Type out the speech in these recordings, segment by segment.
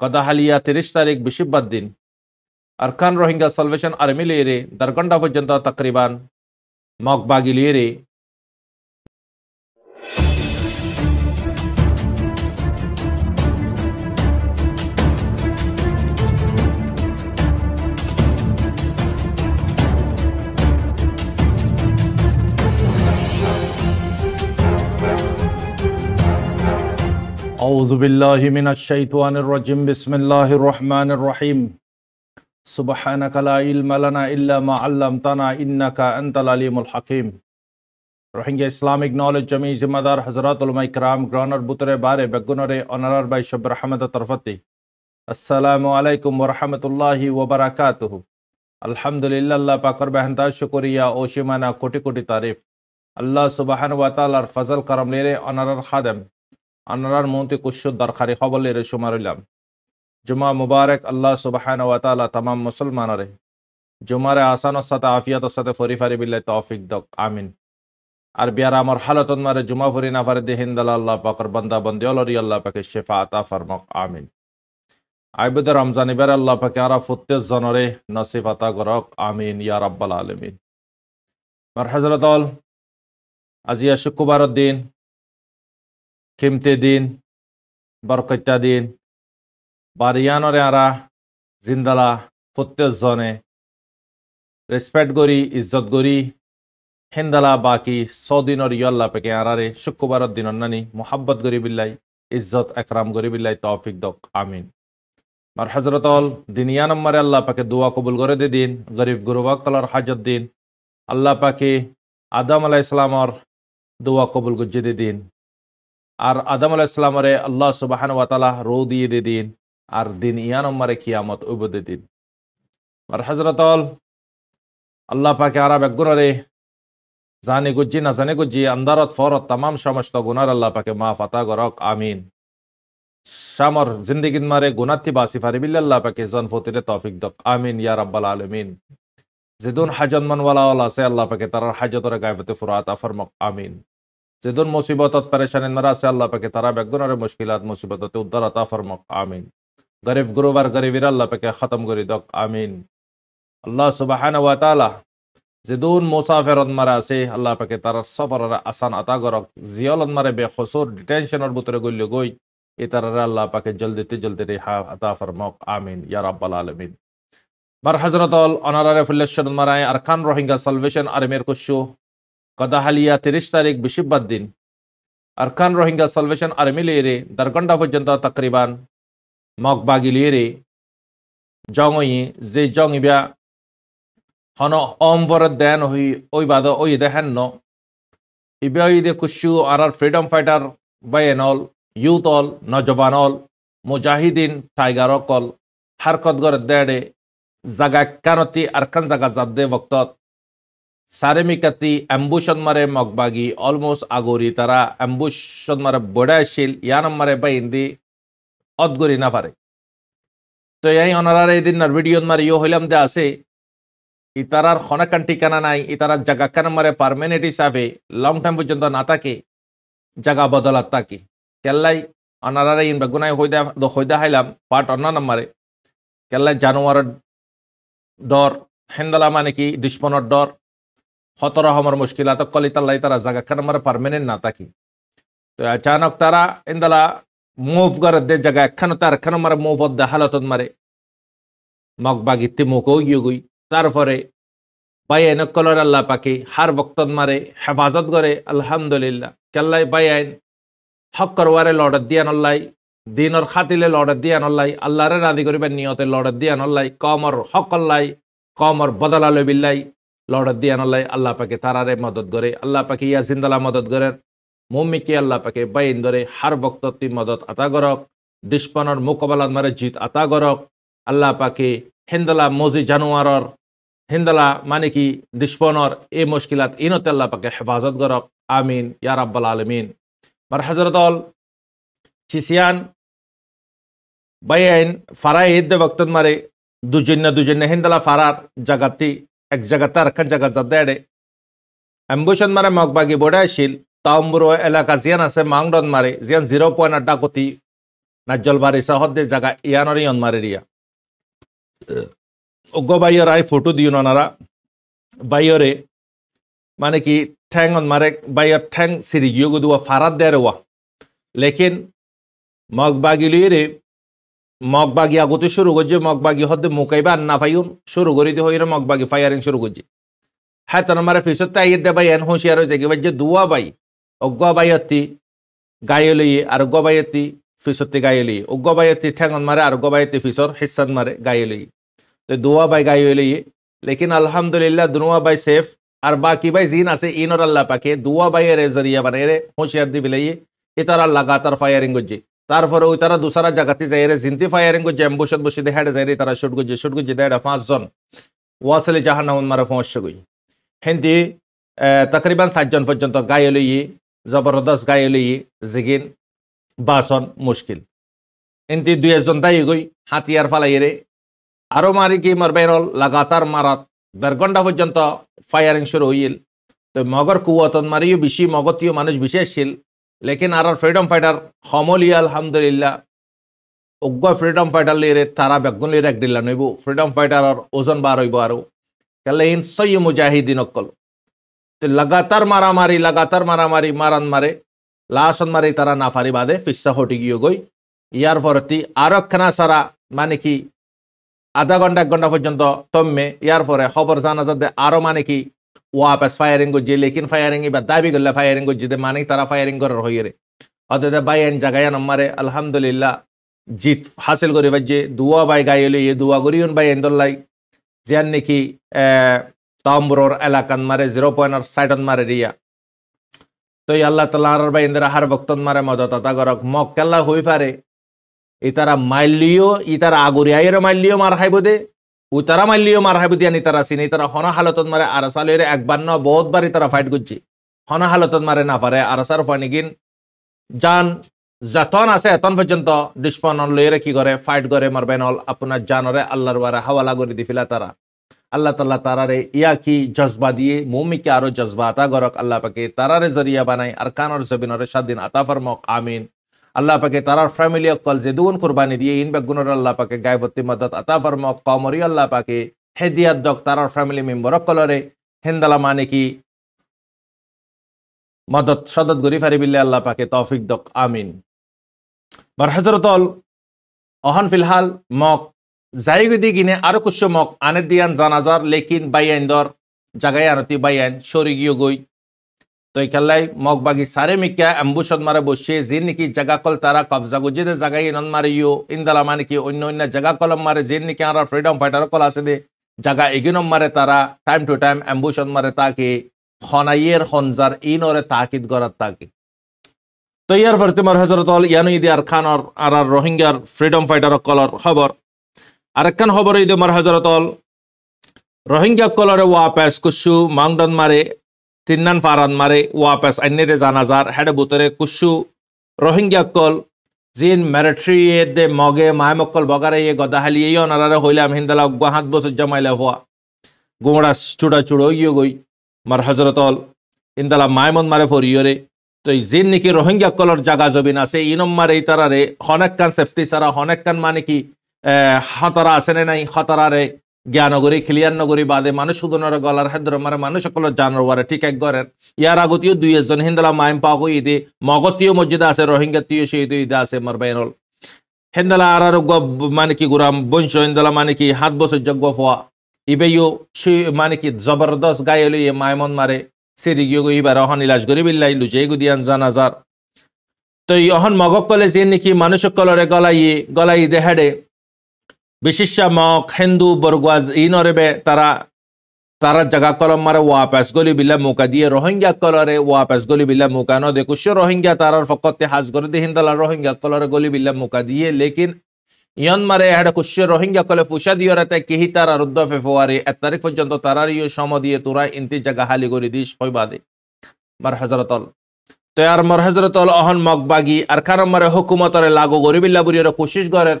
কদাহালিয়া 30 তারিখ বৃহস্পতিবার দিন আরকান রোহিঙ্গা সালভেশন আর্মি লিয়ে 10 ঘন্টা পর্যন্ত তকরিবান মগবাগি লিয়ে আউযু বিল্লাহি মিনাশ শাইতানির রাজিম বিসমিল্লাহির রহমানির রহিম সুবহানাকা লা ইলমা লানা ইল্লা মা আল্লামতানা ইন্নাকা আনতাল আলিমুল হাকিম। রোহিঙ্গা ইসলামিক নলেজ জমি জিম্মাদার হযরত উলামা ইকরাম গ্রানার বুতরে বারে বেগুনরে অনারার বাই সব রহমত তরফতি আসসালামু আলাইকুম ওয়া রাহমাতুল্লাহি ওয়া বারাকাতুহু। আলহামদুলিল্লাহ, আল্লাহ পাকের বেহন্তা শুকরিয়া ও সীমানা কোটি কোটি তারিফ। আল্লাহ সুবহানাহু ওয়া তাআলার ফজল করম লেরে অনারার খাদেম আনারার মন্ত্রী কুশু দরকারি খবর লেরে শুমারিলাম। জুমা মুবারক আল্লাহ সুবহানাহু ওয়া তাআলা तमाम মুসলমানরে জুমারে আসান ও সাথে আফিয়াত ও সাথে ফরিফারি বিল্লাহ তৌফিক দক আমিন। আর বিয়ার আমার হালত মারে জুমা ফরি না ফারে দেহিন্দাল আল্লাহ পাকের বান্দা বন্দি অলরি আল্লাহ পাকে শিফা আতা ফরমাক আমিন। আইবুদ রমজান ইবার আল্লাহ পাকে আরা ফুত্তে জনরে নসিব আতা গরক আমিন ইয়া রাব্বাল আলামিন। মার হযরতল আজিয়া শুক্রবারের দিন কিমতে দিন বরকতা দিন বারিয়ানরে আরা জিন্দালা প্রত্যেক জনে রেসপেক্ট করি ইজ্জত করি হিন্দালা বাকি সৌদিনর ইয়াল্লা পেকে আরারে শুক্রবারের দিন নানি মোহাব্বত করি বিল্লাই ইজ্জত একরাম করি বিল্লাই তৌফিক দক আমিন। মার হযরতল দিনিয়া নম্বরে আল্লাহ পাকে দোয়া কবুল করে দে দিন গরিব গুরবা কলার হাজত দিন আল্লাহ পাকে আদম আলাইহিস সালামর দোয়া কবুল গুজ্জে দে দিন আর আদম আলাইহিস সালামরে আল্লাহ সুবহানাহু ওয়া তাআলা রো দিয়ে দে দিন আর দিন ইয়া নম্বরে কিয়ামত উবদে দিন। আর হযরতল আল্লাহ পাকে আরা বেগুনরে জানি গুজ্জি না জানি গুজ্জি আন্দারত ফরত तमाम সমস্ত গুনার আল্লাহ পাকে মাফ আতা গরক আমিন। শামর জিন্দেগিন মারে গুনাতি বাসি ফারি বিল্লাহ পাকে জন ফতিরে তৌফিক দক আমিন ইয়া রাব্বাল আলামিন। যেদুন হাজত মান ওয়ালা আছে আল্লাহ পাকে তারার হাজতরে গায়ফতে ফুরাত ফরমাক আমিন। যেদুন মুসিবতত পরেশানি নারা আছে আল্লাহ পাকে তারা বেগুনরে মুশকিলাত মুসিবততে উদ্ধার আতা ফরমাক আমিন। গরিব গুরুবার গরিবির আল্লাহ পাকে খতম করে দক আমিন। আল্লাহ সুবহানাহু ওয়া তাআলা যেদুন মুসাফিরত মারা আছে আল্লাহ পাকে তার সফরের আসান আতা গরক জিয়ালত মারে বেখসুর ডিটেনশনের ভিতরে গইল গই এ তারারে আল্লাহ পাকে জলদিতে জলদি রেহা আতা ফরমাক আমিন ইয়া রাব্বাল আলামিন। বার হযরতল অনারারে ফুল্লেশ্বর মারায় আরকান রোহিঙ্গা সালভেশন আর্মির কুশু কদাহালিয়া 30 তারিখ বৃহস্পতিবার দিন আরকান রোহিঙ্গা সালভেশন আর্মি লিয়ে 10 ঘন্টা পর্যন্ত তকরিবান মগবাগি লিয়ে জংই যে জং ইবা হন অমভর দেন হই ওই বাদ ওই দেখেন ন ইবা ইদে কুশু আর ফ্রিডম ফাইটার বাইনল ইউথল নজওয়ানল মুজাহিদিন টাইগার অকল হারকত গর দেড়ে জাগা কানতি আরকান জাগা জাদে বক্তত সারেমিকাতি অ্যাম্বুশন মারে মগবাগি অলমোস্ট আগরি তারা অ্যাম্বুশন মারে বড়াইছিল ইয়ান মারে বাইন্দি অদগরি না পারে। তো এই অনারার এই দিন ভিডিও মারে ইয়ে হইলাম দে আছে ইতারার খনাকান ঠিকানা নাই ইতারার জায়গা কান মারে পারমানেন্ট হিসাবে লং টাইম পর্যন্ত না থাকে জায়গা বদলাত থাকে কেল্লাই অনারারে ইন বেগুনাই হইদা হাইলাম পার্ট অন্য নম্বরে কেল্লাই জানুয়ারের ডর হেন্দালা মানে কি দুশ্মনের ডর হতর হমর মুশকিলাত কলিতাল্লাই তারা জায়গা কান মারে পারমানেন্ট না থাকে। তো আচানক তারা ইন্দালা মুভ করে দে জায়গা একখানো তার একখানো মারে মুভ দে হালতত মারে মগবাগি তিমুকও গিয়ে গই তারপরে বাইন কলর আল্লাহ পাকে হার বক্তত মারে হেফাজত করে আলহামদুলিল্লাহ কেল্লাই বাইন হক করওয়ারে লড়ত দিয়া নল্লাই দিনর খাতিলে লড়ত দিয়া নল্লাই আল্লাহরে রাজি করিবার নিয়তে লড়ত দিয়া নল্লাই কমর হক আল্লাই কমর বদলা লবিল্লাই লড়ত দিয়া নল্লাই আল্লাহ পাকে তারারে মদত করে আল্লাহ পাকে ইয়া জিন্দালা মদত করে মুমিকে আল্লাহ পাকে বাইন ধরে হার বক্ততি মদত আতা গরক দুশ্মনের মোকাবেলাত মারে জিত আতা গরক আল্লাহ পাকে হিন্দালা মজি জানুয়ারর হিন্দালা মানে কি দুশ্মনের এই মুশকিলাত ইনতে আল্লাহ পাকে হেফাজত গরক আমিন ইয়া রাব্বাল আলামিন। বার হযরতল চিসিয়ান বাইন ফারাই ঈদ বক্তত মারে দুজন্য হিন্দালা ফারার জাগাতি এক জায়গাতে আরেক জায়গা যাদেড়ে অ্যাম্বুশন মারে মগবাগি বড়াইছিল তাম্বুর এলাকা জিয়ান আছে মাংডন মারে জিয়ান 0.8 কোটি নাজ্জল বারিসা হদ্দে জায়গা ইয়ানরি অনমারেরিয়া অজ্ঞ বাইয়র আই ফটো দিও নারা বাইয়রে মানে কি ঠ্যাং অনমারে বাইয়র ঠ্যাং সিরি গিয়ে গুদুয়া ফারাত দেওয়া লেকিন মগবাগি রে মগবাগি আগতে শুরু করছে মগবাগি হদ্দে মুকাইবা না ফাইউন শুরু করি দিয়ে হইরে মগবাগি ফায়ারিং শুরু করছে হ্যাঁ তার মারে ফিসত তাইয়ের দে বাই এন হুঁশিয়ার হয়েছে কি ভাই যে দুয়া বাই অজ্ঞ বাইয়তি গায়ে লইয়ে আর অজ্ঞ বাইয়তি ফিসতে গায়ে লইয়ে অজ্ঞ বাইয়তি ঠ্যাঙন মারে আর অজ্ঞ বাইয়তি ফিসর হিসান মারে গায়ে লইয়ে তো দুয়া বাই গায়ে লইয়ে লেকিন আলহামদুলিল্লাহ দুয়া বাই সেফ আর বাকি ভাই জিন আছে ইনর আল্লাহ পাকে দুয়া বাইয়ের জরিয়া বানাই রে হুঁশিয়ার দি বিলাইয়ে এ তারা লাগাতার ফায়ারিং করছে তারপরে ওই তারা দুসারা জায়গাতে যাই রে জিনতি ফায়ারিং করছে অ্যাম্বুশত বসে হেড যাই রে তারা শুট করছে দেড় 5 জন ওয়াসলে জাহান্নাম মারে পৌঁছে গই হিন্দি তকরিবান 7 জন পর্যন্ত গায়ে লইয়ে জবরদস্ত গায়ে লইয়ে জিগিন বাসন মুশকিল ইন্তি 2 জন দায়ী গই হাতিয়ার ফালাই রে আরো মারি কি মারবেরল লাগাতার মারাত 1.5 ঘন্টা পর্যন্ত ফায়ারিং শুরু হইল তো মগর কুয়াতন মারিও বেশি মগতীয় মানুষ বেশি আসছিল লেকিন আর ফ্রিডম ফাইটার সমলিয়া আলহামদুলিল্লাহ অজ্ঞ ফ্রিডম ফাইটার লিয়ে তারা বেগুন লিয়ে এক দিল্লা নইব ফ্রিডম ফাইটার ওজন বার হইব আরো কেলে ইন সই মুজাহিদিন অকল তো লাগাতার মারামারি মারান মারে লাশন মারি তারা নাফারি বাদে ফিসা হটি গিয়ে গই ইয়ার পরতি আরো খানা সারা মানে কি আধা ঘন্টা 1 ঘন্টা পর্যন্ত তম্মে ইয়ার পরে খবর জানা যাতে আরো মানে কি ওয়াপাস ফায়ারিং করছে লেকিন ফায়ারিং বা দাবি করলে ফায়ারিং করছে মানে তারা ফায়ারিং করার হইয়ে রে অতএব বাই এন জায়গায় নম্বরে আলহামদুলিল্লাহ জিত হাসিল করে বাজে দুয়া বাই গায়ে লইয়ে দুয়া করিউন বাই এন্দলাই যেন নাকি তাম্বরর এলাকান মারে 0.7 মারে রিয়া তো আল্লাহ তাআলার বাই এন্দরা হার বক্তন মারে মদত আতা গরক মক্কেল্লা হই পারে ইতারা মাইলিও ইতারা আগরি আইর মাইলিও মার খাইব দে উতারা মাইলিও মার খাইব দিয়া নিতারা সিনি তারা হনা হালতত মারে আরসালের একবার না বহুতবার ইতারা ফাইট করছে হনা হালতত মারে না পারে আরসার ফানিগিন জান যতন আছে এতন পর্যন্ত ডিসপনন লইরে কি করে ফাইট করে মারবেনল আপনার জানরে আল্লাহর ওয়ারে হাওয়ালা করে দিফিলা তারা আল্লাহ তাআলা তারারে ইয়া কি জজবা দিয়ে মুমিকে আরো জজবা আতা গরক আল্লাহ পাকে তারারে জরিয়া বানাই আর কানর জবিনরে স্বাধীন আতা ফরমাক আমিন আল্লাহ পাকে তারার ফ্যামিলি অকল যে দুন কুরবানি দিয়ে ইন বেগুনর আল্লাহ পাকে গায়বতি মদত আতা ফরমাক কমরি আল্লাহ পাকে হেদিয়াত দক তারার ফ্যামিলি মেম্বার অকলরে হিন্দালা মানে কি মদত সদত গরি ফারি বিল্লাহ আল্লাহ পাকে তৌফিক দক আমিন বার হযরতল অহন ফিলহাল মক জায়গদি গিনে আরো কুশ মক আনে দিয়ান জানাজার লেকিন বাইয়ান দর জাগায় আনতি বাইয়ান শরীগীয় গই তো ইকাল্লাই মগবাগি সারে মিকা অ্যাম্বুশত মারে বসে যে নাকি জায়গা কল তারা কবজা গুজে দে জায়গায় নন মারিও ইন্দালা মানে কি অন্য অন্য জায়গা কলম মারে যে নাকি আর ফ্রিডম ফাইটার কল আছে দে জায়গা এগিনম মারে তারা টাইম টু টাইম অ্যাম্বুশত মারে তাকে খনাইয়ের খনজার ইনরে তাকিদ করার তাকে তো ইয়ার ফরতিমার হযরতল ইয়ানু ইদি আর খানর আর রোহিঙ্গার ফ্রিডম ফাইটার কলর খবর আরেকখান খবর ইদি মার হযরতল রোহিঙ্গা কলরে ওয়াপাস কুশু মাংডন মারে তিন্নান ফারান মারে ওয়াপাস আন্নেদে জানাজার হেডে বুতরে কুশু রোহিঙ্গা কল জিন মিলিটারি দে মগে মায়মকল বগারে ইয়ে গদাহালি ইয়ে অনারে হইলাম হিন্দালা হাত বছর জমাইলে হওয়া গোমড়া চুড়া চুড়ো ইয়ে গই মার হযরতল ইন্দালা মায়মন মারে ফরিয়রে তো জিন নাকি রোহিঙ্গা কলর জাগা জবিন আছে ইনম মারে তারারে হনেকখান সেফটি সারা হনেকখান মানে কি হতরা আছে নাই হতরারে জ্ঞানগরী ক্লিয়ার নগরী বাদে মানুষ সুদনের গলার হেদ্র মারে মানুষ সকল জানোয়ারে ঠিক এক গরের ইয়ার আগতীয় 2 জন হিন্দালা মাইম পাক ইদে মগতীয় মসজিদ আছে রোহিঙ্গা তীয় শহীদ ঈদ আছে মারবাইনল হিন্দালা আর মানে কি গুরাম বংশ হিন্দালা মানে কি হাত বছর যজ্ঞ ফোয়া ইবেও মানে কি জবরদস্ত গায়ে লইয়ে মাইমন মারে সিরি গিয়ে ইবার অহন ইলাজ করি বিল্লাই লুচে গুদিয়ান জানাজার তো অহন মগক কলে যে নাকি মানুষ কলরে গলাই দে হেডে বিশিষ্ট মক হিন্দু বরগুয়াজ ইনরে তারা জায়গা কলম মারে ওয়াপাস গলি বিল্লা মুকা দিয়ে রোহিঙ্গা কলরে ওয়াপাস গলি বিল্লা মুকা ন দে কুশ রোহিঙ্গা তারার ফকতে হাজ করে দে হিন্দালা রোহিঙ্গা কলরে গলি বিল্লা মুকা দিয়ে লেকিন ইয়ন মারে হেডে কুশ রোহিঙ্গা কলে ফুসা দিয়ে রাতে কেহি তারা রুদ্দ ফেব্রুয়ারি 1 তারিখ পর্যন্ত তারার ইয়ে সম দিয়ে তোরা ইন্তি জায়গা হালি করে দিস হইবাদে মার হযরতল তো আর মার হযরতল অহন মগবাগি আর খানম মারে হুকুমতরে লাগু গরি বিল্লা বুরির কোশিশ করেন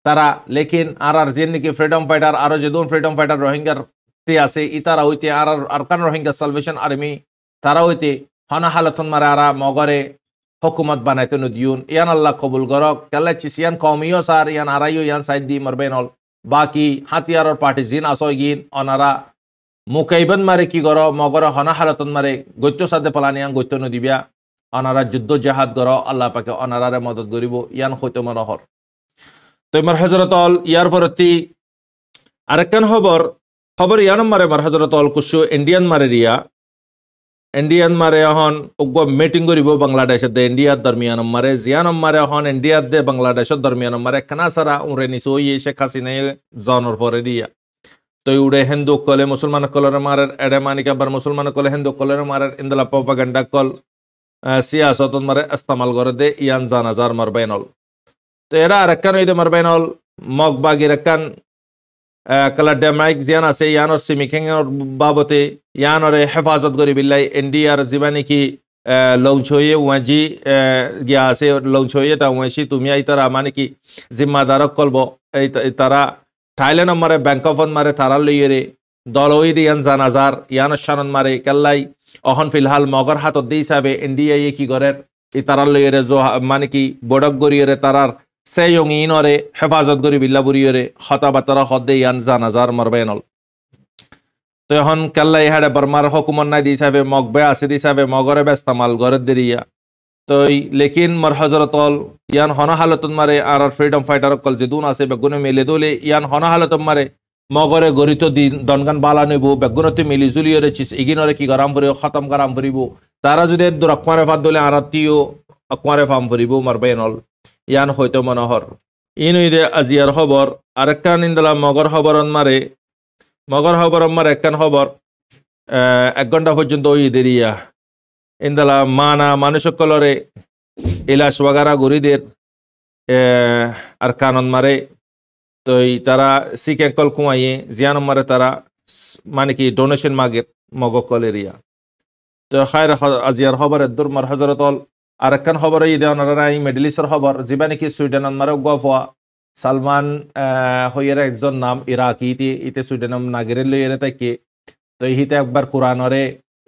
তারা লেকিন আর যে নাকি ফ্রিডম ফাইটার আরো যে দুন ফ্রিডম ফাইটার রোহিঙ্গার তে আছে ইতারা হইতে আর আরকান রোহিঙ্গা সালভেশন আর্মি তারা হইতে হনা হালতন মারে আরা মগরে hukumat banaito nudiun yan Allah qabul gorok kala chisian qaumiyo sar yan arayo yan side di marbenol baki hatiyaror party jin asoygin onara মুকাইবান মারে কি গর মগর হনা হালতন মারে গৈত্য সাদে পালানিয়ান গৈত্য নদিবিয়া অনারা যুদ্ধ জাহাদ গর আল্লাহ পাকে অনারারে মদত করিব ইয়ান হইতে মনোহর তো মার হযরত অল ইয়ার ফরতি আরেকখান খবর ইয়ান মারে মার হযরত অল কুশু ইন্ডিয়ান মারে এখন উগ্র মিটিং করিব বাংলাদেশের দে ইন্ডিয়ার দরমিয়ান মারে জিয়ান মারে এখন ইন্ডিয়ার দে বাংলাদেশের দরমিয়ান মারে খানা সারা উরে নিসো ইয়ে শেখ হাসিনা জনর ফরে দিয়া তো উড়ে হিন্দু কলে মুসলমান কলর মারার এডে মানিক আবার মুসলমান কলে হিন্দু কলর মারার ইন্দলা প্রপাগান্ডা কল সিয়াসত মারে ইস্তেমাল করে দে ইয়ান জানাজার মারবাইনল তো এরা আরেকখান হইতে মারবাইনল মগ বাগির একখান কালা ডেমাইক জিয়ান আছে ইয়ানর সিমিখেঙর বাবতে ইয়ানরে হেফাজত করি বিল্লাই ইন্ডিয়ার জীবানি কি লংছয়ে ওয়াজি গিয়া আছে লংছয়ে তা ওয়াসি তুমি আই তারা মানে কি জিম্মাদারক কলব এই তারা থাইল্যান্ড মারে ব্যাংকফন মারে তারা লইয়ে দল ওই দিয়ান জানাজার ইয়ান শানন মারে কেল্লাই অহন ফিলহাল মগর হাতত দি হিসাবে ইন্ডিয়া কি গরের ই তারা লইয়ে মানে কি বডক গরিয়ে তারার সেয়ং ইনরে হেফাজত করি বিল্লা বুড়িয়ে হতা বাতারা হদে ইয়ান জানাজার মারবেনল তো এখন কেল্লাই হাড়ে বর্মার হকুমন নাই দি হিসাবে মগবে আছে দি হিসাবে মগরে বেস্তামাল গরের দেরিয়া তো লেকিন মার হজরতল ইয়ান হনা হালতন মারে আর ফ্রিডম ফাইটার কল যে দুন আছে বেগুনে মেলে দোলে ইয়ান হনা হালতন মারে মগরে গরিত দিন দনগান বালা নেব বেগুনতে মিলি জুলিয়রে চিস ইগিনরে কি গরাম ভরিব খতম গরাম ভরিব তারা যদি দূর আকমারে ফাদ দোলে আরাতিও আকমারে ফাম ভরিব মারবেনল ইয়ান হয়তো মনোহর ইনইদে আজিয়ার খবর আরেকখান ইন্দলা মগর খবরন মারে একখান খবর 1 ঘন্টা পর্যন্ত ওই দেরিয়া ইন্দলা মানা মানুষ কলরে ইলাস ওয়াগারা গরিদের আর কানন মারে তো তারা সিকে কল কুমাইয়ে জিয়ান মারে তারা মানে কি ডোনেশন মাগের মগ কলেরিয়া তো খায়র আজিয়ার খবর দূর মার হজরতল আর একখান খবর ঈদে অনারাই মিডল ইস্টের খবর জিবা নাকি সুইডেন মারে গফা সালমান হইয়ের একজন নাম ইরাকি ইতে সুইডেন নাগেরের লইয়ের তাকে তো ইহিতে একবার কোরআনরে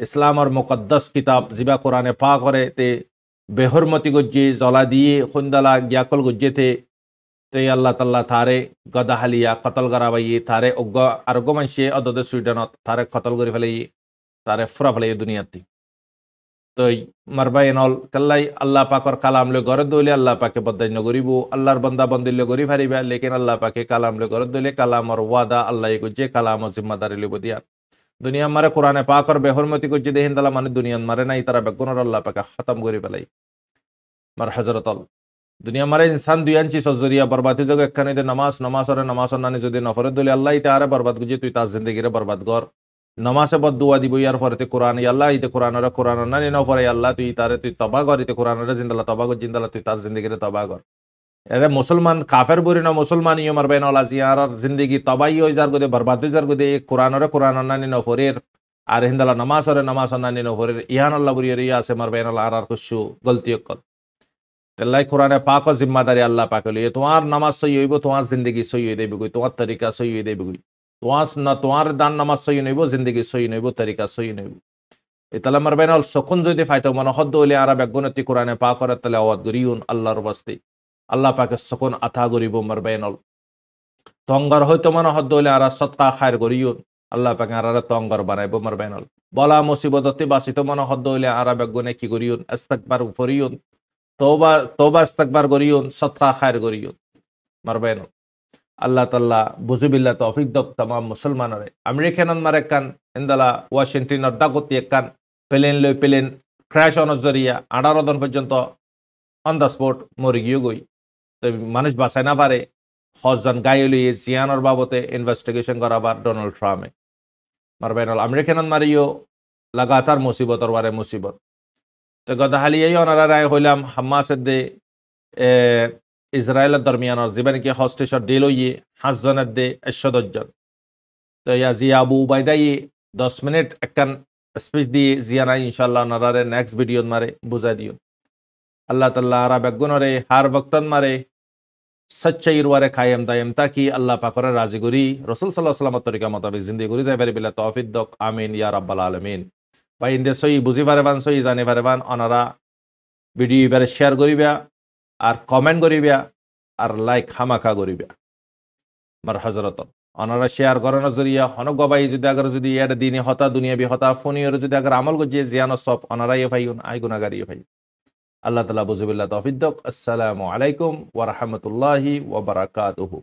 ইসলাম আর মুকদ্দাস কিতাব জিবা কোরআনে পা করে তে বেহরমতি গজ্জে জলা দিয়ে খুন্দালা গিয়াকল গজ্জেতে তো আল্লাহ তাল্লাহ থারে গদাহালিয়া কতল গরাবাইয়ে থারে অজ্ঞ আরোগ্য মানুষে অদদ সুইডেনত থারে কতল করে ফেলাই তারে ফুরা ফেলাই দুনিয়াতে তো মারবাইনল কাল্লাই আল্লাহ পাকর কালাম লে গরদ দইলে আল্লাহ পাকে বদান্য করিব আল্লাহর বান্দা বন্দিলে করি ফারিবা লেকিন আল্লাহ পাকে কালাম লে গরদ দইলে কালামর ওয়াদা আল্লাহ গজ্জে কালামর জিম্মাদারি লিব দিয়া দুনিয়া মারে কোরআনে পাকর বেহরমতি গজ্জে দেহিন দালা মানে দুনিয়া মারে নাই তারা বেগুনর আল্লাহ পাকে খতম করে ফেলাই মার হযরতল দুনিয়া মারে ইনসান দুয়ানচি সজরিয়া বরবাদি জগ একখানে দে নামাজ নানি যদি নফরে দলি আল্লাহ তারে বরবাদ গুজে তুই তার জিন্দেগিরে বরবাদ কর নামাজে বদ দুয়া দিব ইয়ার ফরতে কোরআন আল্লাহ ইতে কোরআন নানি নফরে আল্লাহ তুই তারে তুই তবা কর ইতে কোরআনরে জিন্দালা তবা কর জিন্দালা তুই তার জিন্দেগিরে তবা কর এরে মুসলমান কাফের বরি না মুসলমান ইয়ে মারবেন আল্লাহ জিয়ার জিন্দেগি তবাই হই যার গদে বরবাদ হই যার গদে কোরআন নানি নফরের আর হিন্দালা নামাজ নানি নফরের ইহান আল্লাহ বরিয়ে ইয়া আছে মারবেন আল্লাহ আর কুশু গলতি কল তেল্লাই কোরআনে পাক জিম্মাদারি আল্লাহ পাক লিয়ে তোমার নামাজ সহি হইব তোমার জিন্দগি সহি হয়ে দেবে তোমার তরিকা সহি হয়ে দেবে তোমার দান নামাজ সহি নইব জিন্দগি সহি নইব তরিকা সহি নইব এতালা মারবেন সকুন যদি ফাইতো মনে হদ্দ হইলে আর বেগুনতি কোরআনে পাক করে তাহলে আওয়াজ গরিউন আল্লাহর বস্তি আল্লাহ পাকে সকুন আথা গরিব মারবেন তঙ্গর হইতো মনে হদ্দ হইলে আর সৎকা খায়ের গরিউন আল্লাহ পাকে আর তঙ্গর বানাইব মারবেন বলা মুসিবততি বাসিত মনে হদ্দ হইলে আর বেগুনে কি গরিউন ইস্তিগফার করিউন তওবা ইস্তিগফার করিউন সদকা খায়ের করিউন মারবেন আল্লাহ তাআলা বুজুবিল্লাহ তৌফিক দক तमाम মুসলমানরে আমেরিকানন মারে কান ইনদালা ওয়াশিংটন ডাকতি কান প্লেন ক্র্যাশ অন জরিয়া 18 দিন পর্যন্ত অন দা স্পট মরে গিয়ে গই তো মানুষ বাঁচায় না পারে হজন গায়লি জিয়ানর বাবতে ইনভেস্টিগেশন করাবার ডোনাল্ড ট্রাম্পে মারবেন আমেরিকানন মারিও লাগাতার মুসিবতর বারে মুসিবত তো গদাহালিয়াই ওনারা রায় হইলাম হামাসের দে ইসরায়েলের দরমিয়ানর জীবন কি হস্টেশর ডিল হইয়ে 5 জনের দে 110 জন তো ইয়া জিয়া আবু উবাইদাই 10 মিনিট একখান স্পিচ দিয়ে জিয়ানা ইনশাআল্লাহ ওনারে নেক্সট ভিডিও মারে বুঝাই দিও আল্লাহ তাআলা আর বেগুনরে হার বক্তন মারে সচ্চাইর ওয়ারে কায়েম দায়েম তাকি আল্লাহ পাকরে রাজি করি রাসূল সাল্লাল্লাহু আলাইহি ওয়াসাল্লাম তরিকা মোতাবেক জিন্দেগি করি যাই পারি বিল্লাহ তৌফিক দক আমিন ইয়া রাব্বাল আলামিন ভাই ইন্দে সই বুঝি পারবান সই জানি পারবান ওনারা ভিডিও এবারে শেয়ার করিবা আর কমেন্ট করিবা আর লাইক হামাখা করিবা মার হজরত অনারা শেয়ার করানোর জরিয়া হনক গবাই যদি আগার যদি এটা দিনে হতা দুনিয়া বি হতা ফোনিয়র যদি আগার আমল গজিয়ে জিয়ানো সব অনারাই ফাইগুন আই গুনাগারি ফাই আল্লাহ তাআলা বুঝুবিল্লাহ তৌফিক দাক। আসসালামু আলাইকুম ওয়া রাহমাতুল্লাহি ওয়া বারাকাতুহু।